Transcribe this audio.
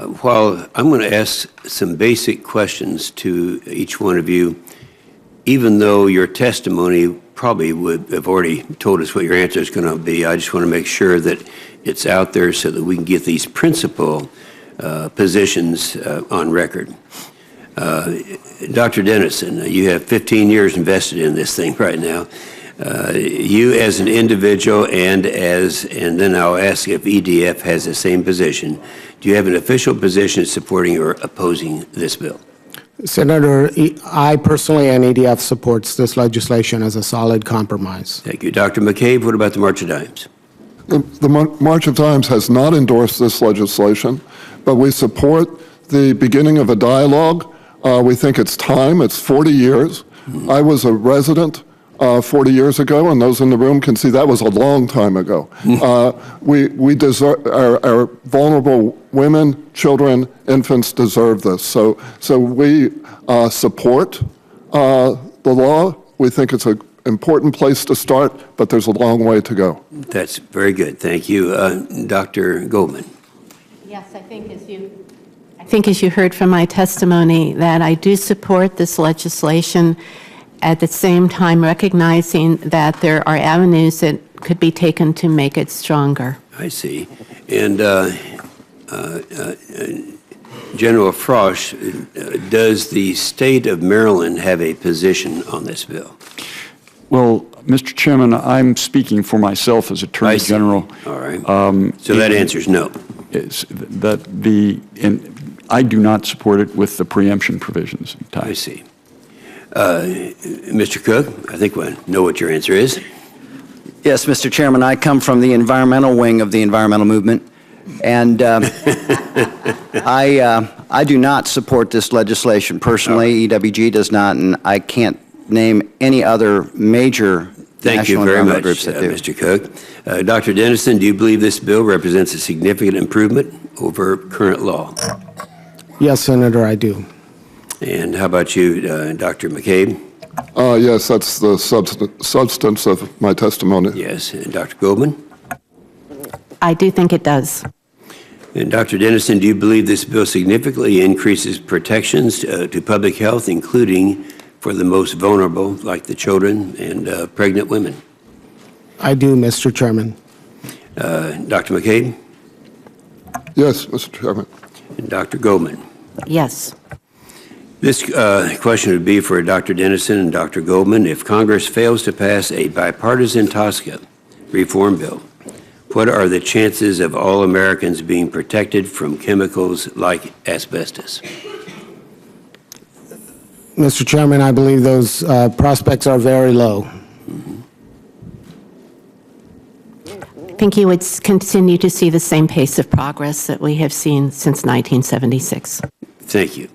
While I'm going to ask some basic questions to each one of you, even though your testimony probably would have already told us what your answer is going to be, I just want to make sure that it's out there so that we can get these principal positions on record. Dr. Dennison, you have 15 years invested in this thing right now. You as an individual and then I'll ask if EDF has the same position. Do you have an official position supporting or opposing this bill? Senator, I personally and EDF supports this legislation as a solid compromise. Thank you. Dr. McCabe, what about the March of Dimes? The March of Dimes has not endorsed this legislation, but we support the beginning of a dialogue. We think it's time. It's 40 years. I was a resident 40 years ago, and those in the room can see that was a long time ago. We deserve, our vulnerable women, children, infants deserve this. So we support the law. We think it's an important place to start, but there's a long way to go. That's very good. Thank you. Dr. Goldman. Yes, I think as you heard from my testimony that I do support this legislation, at the same time recognizing that there are avenues that could be taken to make it stronger. I see. And General Frosch, does the state of Maryland have a position on this bill? Well, Mr. Chairman, I'm speaking for myself as Attorney General. All right. So that answers no. I do not support it with the preemption provisions. I see. Mr. Cook, I think we know what your answer is. Yes, Mr. Chairman, I come from the environmental wing of the environmental movement, and I do not support this legislation personally. EWG does not, and I can't name any other major national environmental groups that do. Mr. Cook. Dr. Dennison, do you believe this bill represents a significant improvement over current law? Yes, Senator, I do. And how about you, Dr. McCabe? Yes, that's the substance of my testimony. Yes. And Dr. Goldman? I do think it does. And Dr. Dennison, do you believe this bill significantly increases protections to public health, including for the most vulnerable, like the children and pregnant women? I do, Mr. Chairman. Dr. McCabe? Yes, Mr. Chairman. And Dr. Goldman? Yes. This question would be for Dr. Dennison and Dr. Goldman. If Congress fails to pass a bipartisan TSCA reform bill, what are the chances of all Americans being protected from chemicals like asbestos? Mr. Chairman, I believe those prospects are very low. I think you would continue to see the same pace of progress that we have seen since 1976. Thank you.